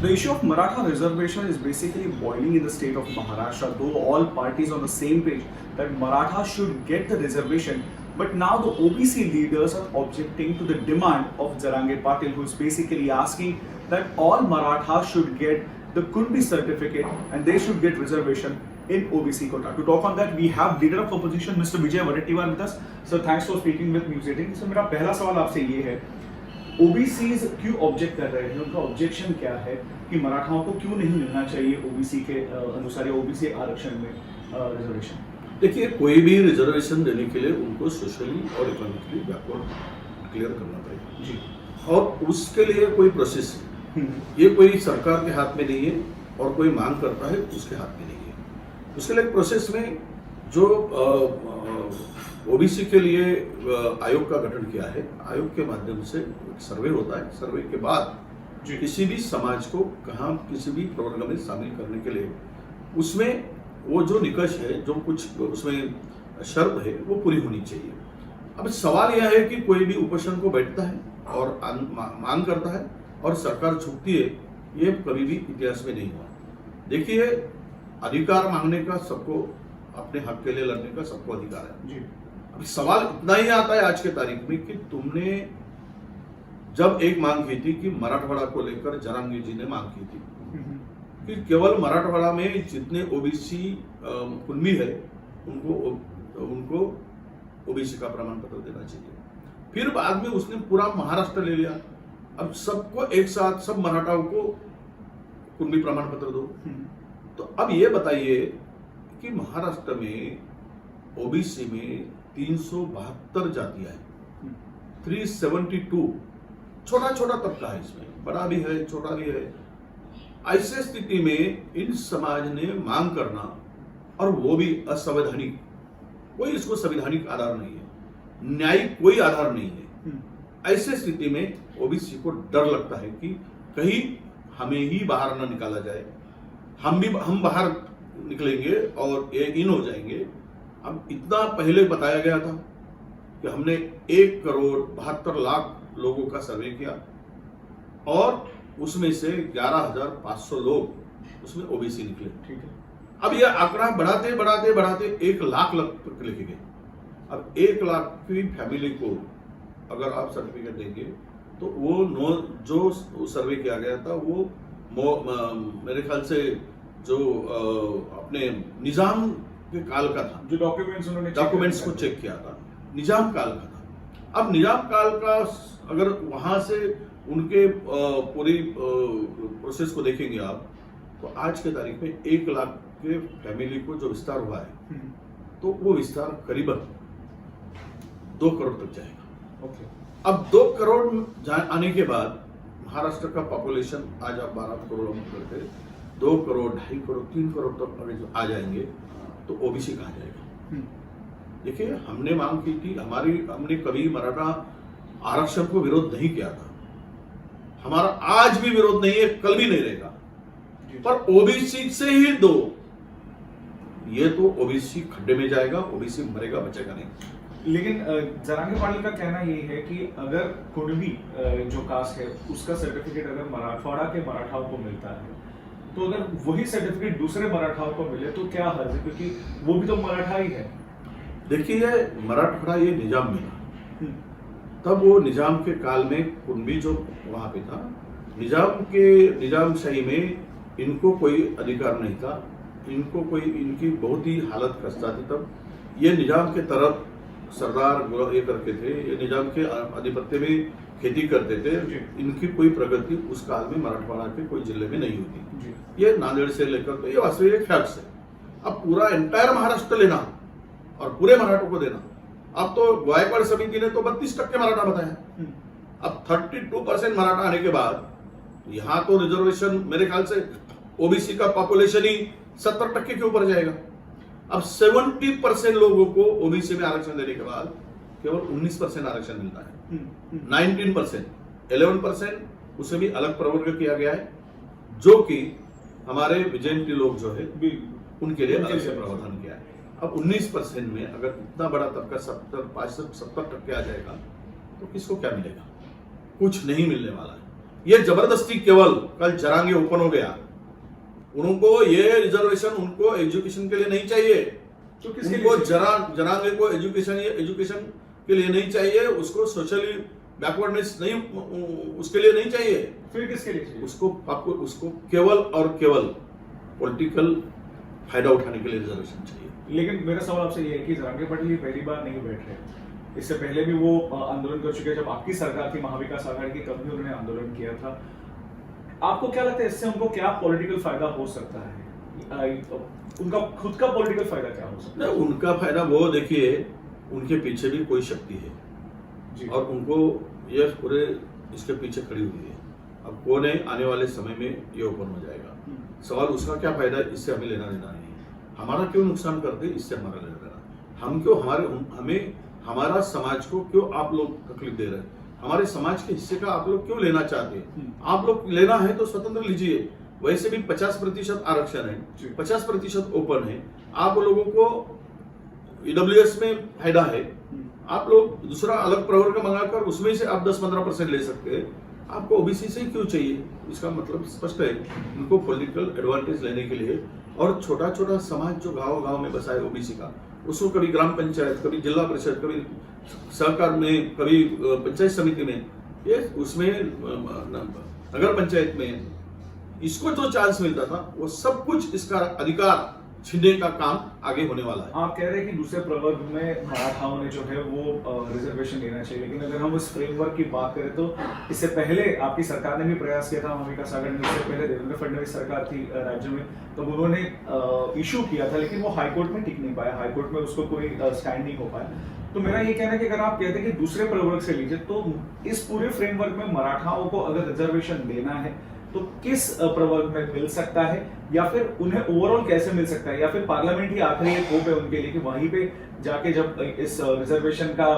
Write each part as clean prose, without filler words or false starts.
The issue of Maratha reservation is basically boiling in the state of Maharashtra, though all parties on the same page that Maratha should get the reservation. But now the OBC leaders are objecting to the demand of Jarange Patil, who is basically asking that all Marathas should get the Kunbi certificate and they should get reservation in OBC quota. To talk on that, we have leader of opposition, Mr. Vijay Wadattiwar with us. Sir, thanks for speaking with News 18. So मेरा पहला सवाल आपसे ये है, OBCs क्यों object कर रहे हैं, उनका ऑब्जेक्शन क्या है कि मराठाओं को क्यों नहीं मिलना चाहिए ओबीसी के अनुसार या ओबीसी आरक्षण में रिजर्वेशन? देखिए, कोई भी रिजर्वेशन देने के लिए उनको सोशली और इकोनॉमिकली बैकवर्ड क्लियर करना पड़ेगा जी, और उसके लिए कोई प्रोसेस है। ये कोई सरकार के हाथ में नहीं है और कोई मांग करता है उसके हाथ में नहीं है। उसके लिए प्रोसेस में जो ओबीसी के लिए आयोग का गठन किया है, आयोग के माध्यम से सर्वे होता है। सर्वे के बाद किसी भी समाज को कहाँ किसी भी प्रोग्राम में शामिल करने के लिए उसमें वो जो निकष है, जो कुछ उसमें शर्त है, वो पूरी होनी चाहिए। अब सवाल यह है कि कोई भी उपोषण को बैठता है और मांग करता है और सरकार झुकती है, ये कभी भी इतिहास में नहीं हुआ। देखिए, अधिकार मांगने का सबको, अपने हक के लिए लड़ने का सबको अधिकार है जी। अभी सवाल इतना ही आता है आज के तारीख में कि तुमने जब एक मांग की थी कि मराठवाड़ा को लेकर जरांगे जी ने मांग की थी कि केवल मराठवाड़ा में जितने ओबीसी कुनबी है उनको ओबीसी का प्रमाण पत्र देना चाहिए। फिर बाद में उसने पूरा महाराष्ट्र ले लिया। अब सबको एक साथ, सब मराठाओं को कुनबी प्रमाण पत्र दो। तो अब ये बताइए कि महाराष्ट्र में ओबीसी में 372 जातियां हैं, 372, छोटा छोटा तबका है, इसमें बड़ा भी है छोटा भी है। ऐसे स्थिति में इन समाज ने मांग करना, और वो भी असंवैधानिक, कोई इसको संवैधानिक आधार नहीं है, न्यायिक कोई आधार नहीं है। ऐसे स्थिति में ओबीसी को डर लगता है कि कहीं हमें ही बाहर न निकाला जाए, हम बाहर निकलेंगे और ये इन हो जाएंगे। अब इतना पहले बताया गया था कि हमने 1,72,00,000 लोगों का सर्वे किया और उसमें से 11,500 लोग उसमें ओबीसी निकले। ठीक है। अब यह आंकड़ा बढ़ाते बढ़ाते बढ़ाते 1,00,000 तक लेके गए। अब 1,00,000 की फैमिली को अगर आप सर्टिफिकेट देंगे तो वो जो सर्वे किया गया था वो मेरे ख्याल से जो अपने निजाम के काल का था, जो डॉक्यूमेंट्स को चेक किया था, निजाम काल का था। अब निजाम काल का अगर वहां से उनके पूरी प्रोसेस को देखेंगे आप, तो आज के तारीख में 1,00,000 के फैमिली को जो विस्तार हुआ है तो वो विस्तार करीबन 2 करोड़ तक जाएगा। ओके। अब 2 करोड़ आने के बाद महाराष्ट्र का पॉपुलेशन आज आप 12 करोड़ करके 2 करोड़, 2.5 करोड़, 3 करोड़ तक अगर जो आ जाएंगे तो ओबीसी कहाँ जाएगा? देखिए, हमने मांग की थी, हमने कभी मराठा आरक्षण को विरोध नहीं किया था, हमारा आज भी विरोध नहीं है, कल भी नहीं रहेगा, पर ओबीसी से ही दो, ये तो ओबीसी खड्डे में जाएगा, ओबीसी मरेगा, बचेगा नहीं। लेकिन जरांगे पाटिल का कहना ये है कि अगर कुणबी जो कास्ट है उसका सर्टिफिकेट अगर मराठवाड़ा के मराठाओं को मिलता है, तो अगर वही सर्टिफिकेट दूसरे मराठाओं को मिले तो क्या हर्ज है, क्योंकि वो भी तो मराठा ही है। देखिए, मराठवाड़ा ये निजाम में था, तब वो निजाम के काल में कुनबी जो वहां पे था, निजामशाही में इनको कोई अधिकार नहीं था, इनको कोई, इनकी बहुत ही हालत खस्ता थी। तब ये निजाम के तरफ सरदार ये करके थे, ये निजाम के आधिपत्य में खेती करते थे, इनकी कोई प्रगति उस काल में मराठवाड़ा के कोई जिले में नहीं हुई। ये नांदेड़ से लेकर, तो ये वास्तविक फैक्ट्स है। अब पूरा एंटायर महाराष्ट्र लेना और पूरे मराठों को देना, अब तो गायकवाड़ समिति ने तो 32% मराठा बताया। अब 32% मराठा आने के बाद यहाँ तो रिजर्वेशन मेरे ख्याल से ओबीसी का पॉपुलेशन ही 70% के ऊपर जाएगा। अब 70% लोगों को ओबीसी में आरक्षण देने के बाद केवल 19% आरक्षण मिलता है। 19%, 11% उसे भी अलग प्रवर्ग किया गया है, जो कि हमारे विजयंती लोग जो है उनके लिए अलग से प्रावधान किया है। अब 19% में अगर इतना बड़ा तबका 70% आ जाएगा तो किसको क्या मिलेगा? कुछ नहीं मिलने वाला है। ये जबरदस्ती केवल कल जरांगे ओपन हो गया, उनको ये रिजर्वेशन उनको एजुकेशन के लिए नहीं चाहिए, तो किसके उनको लिए? जरांगे को एजुकेशन के लिए नहीं चाहिए, उसको सोशली बैकवर्डनेस नहीं, उसके लिए नहीं चाहिए, फिर किसके लिए चाहिए? उसको केवल और केवल पॉलिटिकल फायदा उठाने के लिए रिजर्वेशन चाहिए। लेकिन मेरा सवाल आपसे ये है कि जरांगे पाटिल ये पहली बार नहीं बैठ रहे, इससे पहले भी वो आंदोलन कर चुके हैं। जब आपकी सरकार थी महाविकास आघाड़ी की, तब भी उन्होंने आंदोलन किया था। आपको क्या लगता है इससे उनको क्या पॉलिटिकल फायदा हो सकता है? उनका खुद का पॉलिटिकल फायदा क्या हो सकता है? उनका फायदा वो देखिए, उनके पीछे भी कोई शक्ति है जी। और उनको ये पूरे इसके पीछे खड़ी हुई है। अब कौन है, आने वाले समय में ये ओपन हो जाएगा। सवाल उसका क्या फायदा है, इससे हमें लेना देना नहीं है। हमारा क्यों नुकसान करते, इससे हमारा लेना देना। हम क्यों हमें हमारा समाज को क्यों आप लोग तकलीफ दे रहे हैं? हमारे समाज के हिस्से का आप लोग क्यों लेना चाहते हैं? आप लोग लेना है तो स्वतंत्र लीजिए। वैसे भी 50% आरक्षण है, 50% ओपन है। आप लोगों को ईडब्ल्यूएस में फायदा है, आप लोग दूसरा अलग प्रवर्ग मंगाकर उसमें से आप 10-15% ले सकते हैं। आपको ओबीसी से क्यों चाहिए? इसका मतलब स्पष्ट है, उनको पॉलिटिकल एडवांटेज लेने के लिए। और छोटा छोटा समाज जो गांव गांव में बसा है ओबीसी का, उसको कभी ग्राम पंचायत, कभी जिला परिषद, कभी सहकार में, कभी पंचायत समिति में, ये उसमें नगर पंचायत में, इसको जो चांस मिलता था वो सब कुछ इसका अधिकार छीनने का काम आगे होने वाला है। आप कह रहे हैं कि दूसरे प्रवर्ग में मराठाओं ने जो है वो रिजर्वेशन लेना चाहिए, लेकिन अगर हम उस फ्रेमवर्क की बात करें तो इससे पहले आपकी सरकार ने भी प्रयास किया था, महाविकास आघाड़ी ने, इससे पहले देवेंद्र फडणवीस सरकार थी राज्य में, तब उन्होंने इशू किया था, लेकिन वो हाईकोर्ट में टिक नहीं पाया, हाईकोर्ट में उसको कोई स्टैंड नहीं हो पाया। तो मेरा ये कहना है कि अगर आप कहते हैं कि दूसरे प्रवर्ग से लीजिए, तो इस पूरे फ्रेमवर्क में मराठाओं को अगर रिजर्वेशन देना है तो किस प्रवर्ग में मिल सकता है, या फिर उन्हें ओवरऑल कैसे मिल सकता है, या फिर पार्लियामेंट ही आखिरी एक होप है उनके लिए कि वहीं पे जाके जब इस रिजर्वेशन का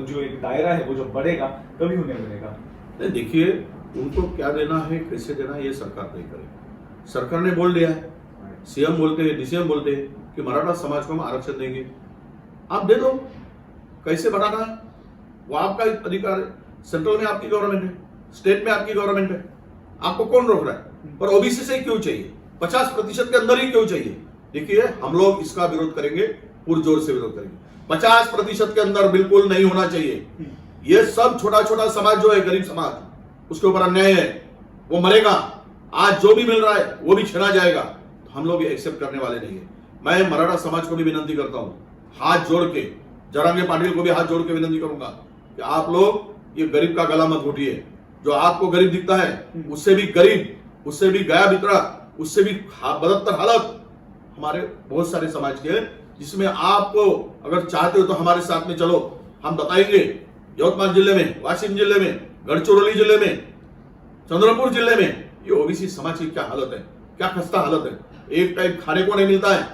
जो एक दायरा है वो जब बढ़ेगा तभी उन्हें मिलेगा? नहीं, देखिए, उनको क्या देना है, कैसे देना है, ये सरकार तय करे। सरकार ने बोल दिया है, सीएम बोलते हैं, डीसीएम बोलते हैं कि मराठा समाज को हम आरक्षण देंगे, आप दे दो। कैसे बढ़ाना है वो आपका अधिकार है। सेंट्रल में आपकी गवर्नमेंट है, स्टेट में आपकी गवर्नमेंट है, आपको कौन रोक रहा है? पर ओबीसी से क्यों चाहिए? 50% के अंदर ही क्यों चाहिए? देखिए, हम लोग इसका विरोध करेंगे, पुरजोर से विरोध करेंगे। 50% के अंदर बिल्कुल नहीं होना चाहिए। ये सब छोटा छोटा समाज जो है, गरीब समाज, उसके ऊपर अन्याय है, वो मरेगा। आज जो भी मिल रहा है वो भी छीना जाएगा, तो हम लोग ये एक्सेप्ट करने वाले नहीं है। मैं मराठा समाज को भी विनती करता हूं, हाथ जोड़ के, जरांगे पाटिल को भी हाथ जोड़ के विनती करूंगा कि आप लोग ये गरीब का गला मत घोटिए। जो आपको गरीब दिखता है, उससे भी गरीब, उससे भी गया बितरा, उससे भी बदतर हालत हमारे बहुत सारे समाज के हैं, जिसमें आपको अगर चाहते हो तो हमारे साथ में चलो, हम बताएंगे। यवतमाल जिले में, वाशिम जिले में, गढ़चिरौली जिले में, चंद्रपुर जिले में ये ओबीसी समाज की क्या हालत है, क्या खस्ता हालत है। एक टाइम खाने को नहीं मिलता है।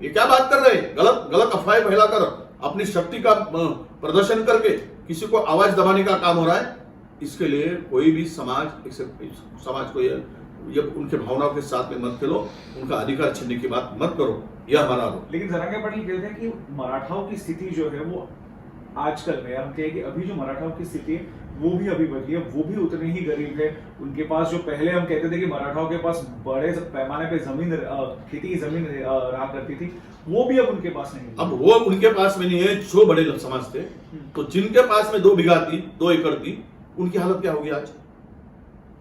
ये क्या बात कर रहे हैं? गलत गलत अफवाहें फैलाकर, अपनी शक्ति का प्रदर्शन करके किसी को आवाज दबाने का काम हो रहा है। इसके लिए कोई भी समाज को ये उनके भावनाओं के साथ में मत खेलो, उनका अधिकार छीनने की बात मत करो, यह हमारा आरोप। लेकिन जरांगे पाटिल कहते हैं कि मराठाओं की स्थिति जो है वो आजकल में, हम कहें कि अभी जो मराठाओं की स्थिति है वो भी अभी बदली है, वो भी उतने ही गरीब है। उनके पास जो पहले हम कहते थे कि मराठाओं के पास बड़े पैमाने पे जमीन, खेती की जमीन रहा करती थी, वो भी अब उनके पास नहीं। अब वो उनके पास में नहीं है जो बड़े समाज थे। तो जिनके पास में 2 बीघा थी, 2 एकड़ थी, उनकी हालत क्या होगी आज?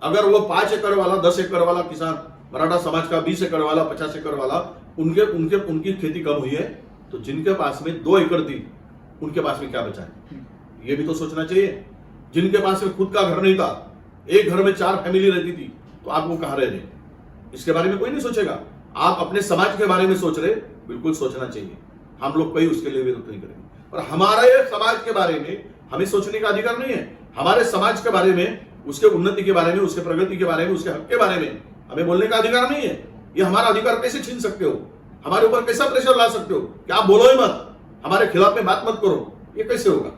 अगर वो 5 एकड़ वाला, 10 एकड़ वाला किसान, मराठा समाज का 20 एकड़ वाला, 50 एकड़ वाला, उनकी खेती कम हुई है, तो जिनके पास में 2 एकड़ थी, उनके पास में क्या बचा है? ये भी तो सोचना चाहिए। जिनके पास में खुद का घर नहीं था, एक घर में 4 फैमिली रहती थी, तो आप वो कहां रह रहे? इसके बारे में कोई नहीं सोचेगा। आप अपने समाज के बारे में सोच रहे, बिल्कुल सोचना चाहिए। हम लोग कोई उसके लिए विरोध नहीं करेंगे, और हमारे समाज के बारे में हमें सोचने का अधिकार नहीं है। हमारे समाज के बारे में, उसके उन्नति के बारे में, उसके प्रगति के बारे में, उसके हक के बारे में हमें बोलने का अधिकार नहीं है। ये हमारा अधिकार कैसे छीन सकते हो? हमारे ऊपर कैसा प्रेशर ला सकते हो कि आप बोलो ही मत, हमारे खिलाफ में बात मत करो? ये कैसे होगा?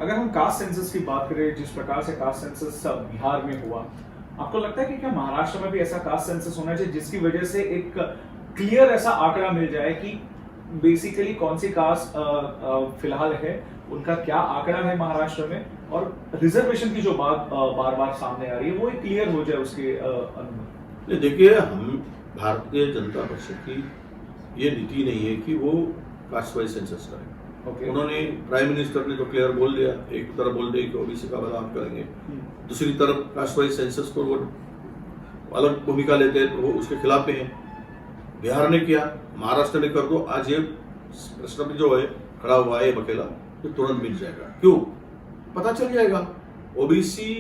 अगर हम कास्ट सेंसस की बात करें, जिस प्रकार से कास्ट सेंसस बिहार में हुआ, आपको लगता है कि क्या महाराष्ट्र में भी ऐसा कास्ट सेंसस होना चाहिए जिसकी वजह से एक क्लियर ऐसा आंकड़ा मिल जाए कि बेसिकली कौन सी कास्ट फिलहाल है, उनका क्या आंकड़ा है महाराष्ट्र में, और रिजर्वेशन की जो बात बार बार सामने आ रही है वो एक क्लियर हो जाए उसके अनुमति। नहीं, देखिए, हम भारतीय जनता पक्ष की ये नीति नहीं है कि वो कास्ट वाइज सेंसस करें। ओके। उन्होंने, प्राइम मिनिस्टर ने तो क्लियर बोल दिया, एक तरफ बोल दिया कि ओबीसी का बदलाव करेंगे, दूसरी तरफ कास्ट वाइज सेंसस को वो अलग भूमिका लेते हैं, तो वो उसके खिलाफ हैं। बिहार ने किया, महाराष्ट्र ने कर दो। आज ये प्रश्न भी जो है खड़ा हुआ है बकेला, तो तुरंत मिल जाएगा। क्यों? पता चल जाएगा। ओबीसी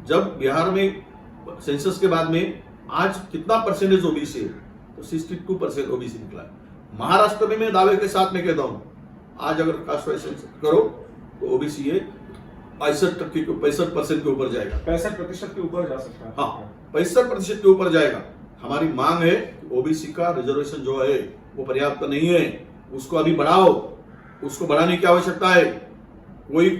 जब बिहार में सेंसस के बाद में आज कितना परसेंटेज ओबीसी है, तो 62% ओबीसी निकला है। महाराष्ट्र में मैं दावे के साथ में कहता हूं, आज अगर कास्ट वाइज सेंसस करो तो ओबीसी है 65% के ऊपर जाएगा। 65% के ऊपर जा सकता है। हाँ, 65% के ऊपर जाएगा। हमारी मांग है ओबीसी का रिजर्वेशन जो है वो पर्याप्त नहीं है, उसको अभी बढ़ाओ। उसको बढ़ाने की आवश्यकता है। कोई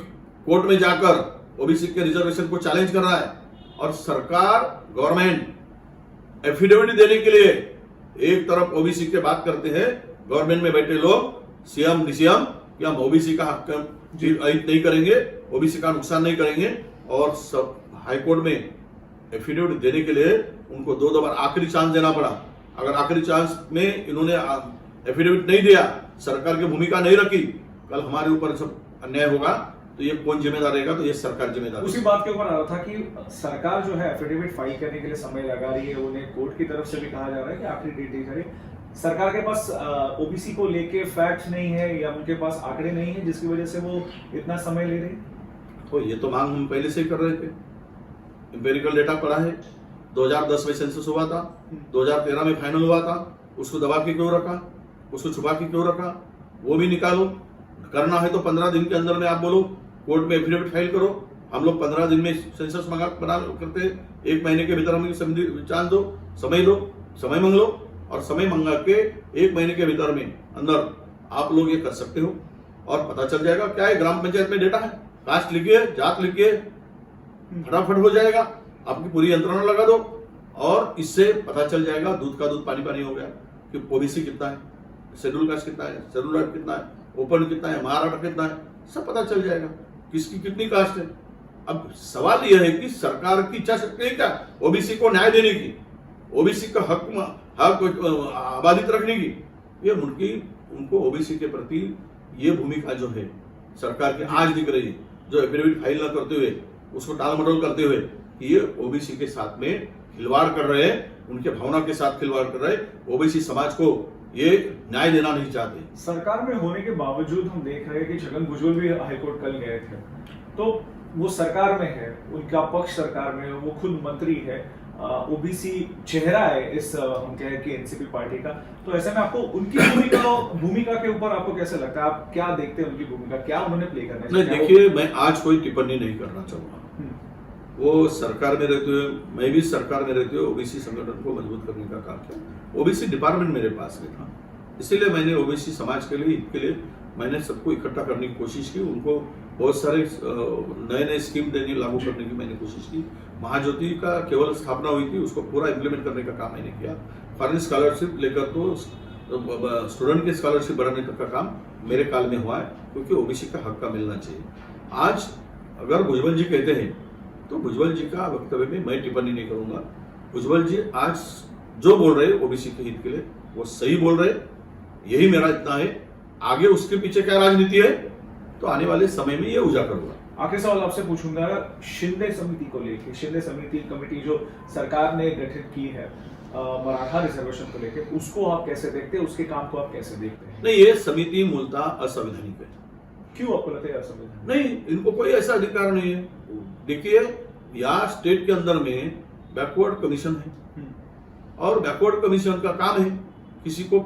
कोर्ट में जाकर ओबीसी के रिजर्वेशन को चैलेंज कर रहा है, और सरकार, गवर्नमेंट एफिडेविट देने के लिए एक तरफ ओबीसी की बात करते हैं, गवर्नमेंट में बैठे लोग, सीएम डीसीएम, कि हम ओबीसी का हक अहित नहीं करेंगे, ओबीसी का नुकसान नहीं करेंगे, और सब हाईकोर्ट में एफिडेविट देने के लिए उनको दो बार आखिरी चांस देना पड़ा। अगर आखिरी चांस में इन्होंने एफिडेविट नहीं दिया, सरकार की भूमिका नहीं रखी, कल हमारे ऊपर सब अन्याय होगा, तो ये कौन जिम्मेदार रहेगा? तो ये सरकार जिम्मेदार। उसी बात के ऊपर आ रहा था कि सरकार जो है एफिडेविट फाइल करने के लिए समय लगा रही है, उन्हें कोर्ट की तरफ से भी कहा जा रहा है कि आखिरी डेट ही करें। सरकार के पास ओबीसी को लेके फैक्ट नहीं है या उनके पास आंकड़े नहीं है, जिसकी वजह से वो इतना समय ले रहे हैं। तो ये तो मांग हम पहले से ही कर रहे थे। एम्पेरिकल डेटा पड़ा है, 2010 में सेंसस हुआ था, 2013 में फाइनल हुआ था, उसको दबा के क्यों रखा, उसको छुपा के क्यों रखा? वो भी निकालो। करना है तो 15 दिन के अंदर में आप बोलो, कोर्ट में एफिडेविट फाइल करो। हम लोग 15 दिन में सेंसस बना करते हैं, 1 महीने के भीतर हमें चांस दो, समय दो, समय मांग लो, और समय मंगा के 1 महीने के भीतर में अंदर आप लोग ये कर सकते हो, और पता चल जाएगा। क्या है, ग्राम पंचायत में डेटा है, कास्ट लिखिए, जात लिखिए, फटाफट हो जाएगा। आपकी पूरी यंत्रणा लगा दो, और इससे पता चल जाएगा, दूध का दूध पानी पानी हो गया कि ओबीसी कितना है, शेड्यूल कास्ट कितना है, शेड्यूल कास्ट कितना है, ओपन कितना है, महाराष्ट्र कितना है, सब पता चल जाएगा किसकी कितनी कास्ट है। अब सवाल यह है कि सरकार की इच्छा शक्ति है क्या ओबीसी को न्याय देने की, ओबीसी का हक आबादित रखने की? ये उनको ओबीसी के प्रति ये भूमिका जो है सरकार की आज दिख रही है, जो एफिडेविट फाइल न करते हुए, उसको टाल मटोल करते हुए, कि ये ओबीसी के साथ में खिलवाड़ कर रहे हैं, उनके भावना के साथ खिलवाड़ कर रहे हैं, ओबीसी समाज को ये न्याय देना नहीं चाहते। सरकार में होने के बावजूद हम देख रहे हैं कि छगन भुजबल भी हाईकोर्ट कल गए थे, तो वो सरकार में है, उनका पक्ष सरकार में है, वो खुद मंत्री है, ओबीसी चेहरा है इस हम कहें कि एनसीपी पार्टी का। तो ऐसे में आपको उनकी भूमिका के ऊपर आपको कैसे लगता है, आप क्या देखते हैं उनकी भूमिका, क्या उन्होंने प्ले करना है? नहीं, देखिए, मैं आज कोई टिप्पणी नहीं करना चाहूंगा। वो सरकार में रहते हुए, मैं भी सरकार में रहते हुए ओबीसी संगठन को मजबूत करने का काम किया। ओबीसी डिपार्टमेंट मेरे पास में था, इसीलिए मैंने ओबीसी समाज के लिए मैंने सबको इकट्ठा करने की कोशिश की, उनको बहुत सारे नए नए स्कीम देने लागू करने की मैंने कोशिश की। महाज्योति का केवल स्थापना हुई थी, उसको पूरा इम्प्लीमेंट करने का काम मैंने किया। फॉरेन स्कॉलरशिप लेकर तो स्टूडेंट की स्कॉलरशिप बढ़ाने तक का काम मेरे काल में हुआ है, क्योंकि ओबीसी का हक का मिलना चाहिए। आज अगर भुजबल जी कहते हैं तो भुजबल जी का वक्तव्य में मैं टिप्पणी नहीं करूंगा। भुजबल जी आज जो बोल रहे हैं ओबीसी के हित के लिए, वो सही बोल रहे, यही मेरा इतना है। आगे उसके पीछे क्या राजनीति है, तो आने वाले समय में ये उजागर होगा। आखिरी सवाल आपसे पूछूंगा, शिंदे समिति को लेकर, शिंदे समिति कमेटी जो सरकार ने गठित की है मराठा रिजर्वेशन को लेकर, उसको आप कैसे देखते हैं, उसके काम को आप कैसे देखते हैं? नहीं, ये समिति मूलतः असंवैधानिक है। क्यों आपको लगता है असंवैधानिक? नहीं, इनको कोई ऐसा अधिकार नहीं है। देखिए, यहाँ स्टेट के अंदर में बैकवर्ड कमीशन है, और बैकवर्ड कमीशन का काम है किसको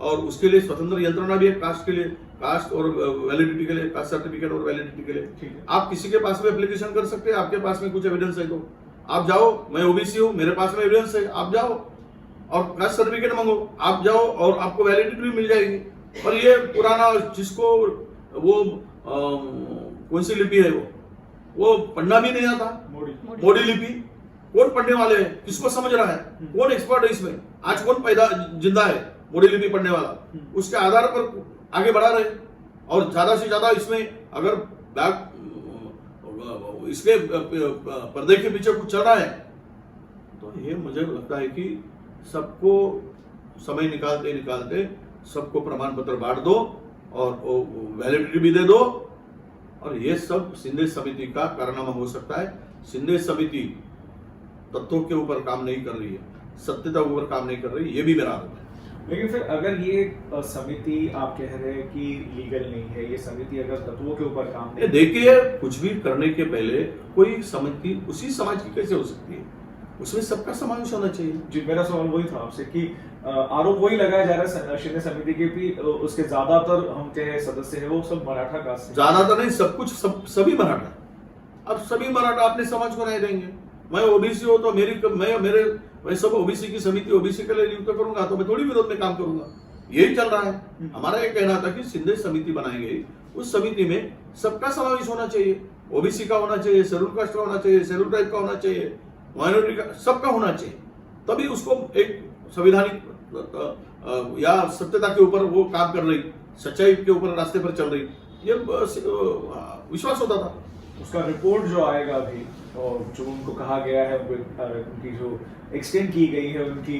और उसके लिए स्वतंत्र यंत्रणा भी है, कास्ट के लिए, कास्ट और वैलिडिटी के लिए, कास्ट सर्टिफिकेट और वैलिडिटी के लिए। आप किसी के पास में एप्लीकेशन कर सकते हैं, आपके पास में कुछ एविडेंस है तो आप जाओ, मैं ओबीसी हूं, मेरे पास में एविडेंस है, आप जाओ और कास्ट सर्टिफिकेट मांगो, आप जाओ और आपको वैलिडिटी भी मिल जाएगी। और ये पुराना जिसको वो कौन सी लिपि है, वो पढ़ना भी नहीं आता, मोडी लिपि, कौन पढ़ने वाले हैं, किसको समझ रहा है, कौन एक्सपर्ट है इसमें? आज कौन पैदा जिंदा है मोडी लिपि पढ़ने वाला? उसके आधार पर आगे बढ़ा रहे, और ज्यादा से ज्यादा इसमें अगर इसके पर्दे के पीछे कुछ चल रहा है। तो ये मुझे लगता है कि सबको समय निकालते निकालते सबको प्रमाण पत्र बांट दो और वैलिडिटी भी दे दो, और ये सब शिंदे समिति का कारनामा हो सकता है। शिंदे समिति तथ्यों के ऊपर काम नहीं कर रही है, सत्यता के ऊपर काम नहीं कर रही, ये भी मेरा आरोप है। लेकिन फिर अगर ये समिति आप कह रहे हैं कि लीगल नहीं है, ये समिति अगर तत्वों के ऊपर काम नहीं, देखिए कुछ भी करने के पहले कोई समिति उसी समाज की कैसे हो सकती है, उसमें सबका समावेश होना चाहिए। जी, मेरा सवाल वही था आपसे कि आरोप वही लगाया जा रहा है शिंदे समिति के भी उसके ज्यादातर हम के सदस्य है वो सब मराठा कास्ट से। ज्यादातर नहीं, सब कुछ सभी मराठा। अब सभी मराठा अपने समाज को न्याय देंगे। मैं ओबीसी हो तो मैं सब ओबीसी की समिति ओबीसी के लिए नियुक्त करूंगा, तो मैं थोड़ी विरोध में काम करूंगा। यही चल रहा है। हमारा ये कहना था कि शिंदे समिति बनाई गई, उस समिति में सबका समावेश होना चाहिए, ओबीसी का होना चाहिए, शेड्यूल कास्ट का होना चाहिए, शेड्यूल ट्राइब का होना चाहिए, माइनॉरिटी का, सबका होना चाहिए। तभी उसको एक संवैधानिक या सत्यता के ऊपर वो काम कर रही, सच्चाई के ऊपर रास्ते पर चल रही, ये विश्वास होता था। उसका रिपोर्ट जो आएगा अभी, और जो उनको कहा गया है उनकी जो एक्सटेंड की गई है उनकी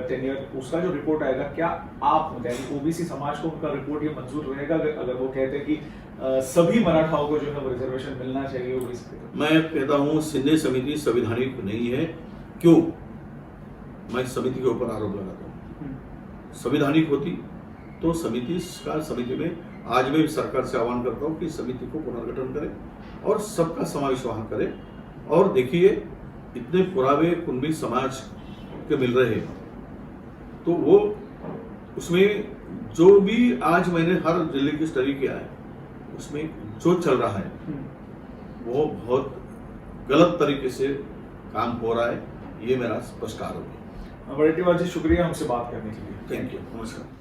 टेन्योर, उसका जो रिपोर्ट आएगा, क्या आप ओबीसी समाज को उनका रिपोर्ट ये मंजूर रहेगा अगर वो कहते हैं कि सभी मराठाओं को जो है वो रिजर्वेशन मिलना चाहिए ओबीसी? मैं कहता हूँ शिंदे समिति संवैधानिक नहीं है। क्यों? मैं समिति के ऊपर आरोप लगाता हूँ। संवैधानिक होती तो समिति में आज मैं सरकार से आह्वान करता हूँ कि समिति को पुनर्गठन करें और सबका समावेश वहां करें। और देखिए इतने पुरावे कुंभी समाज के मिल रहे हैं, तो वो उसमें जो भी आज मैंने हर जिले की स्टडी किया है, उसमें जो चल रहा है वो बहुत गलत तरीके से काम हो रहा है। ये मेरा स्पष्ट आरोप है। वडेट्टीवार जी, शुक्रिया हमसे बात करने के लिए। Thank you. नमस्कार।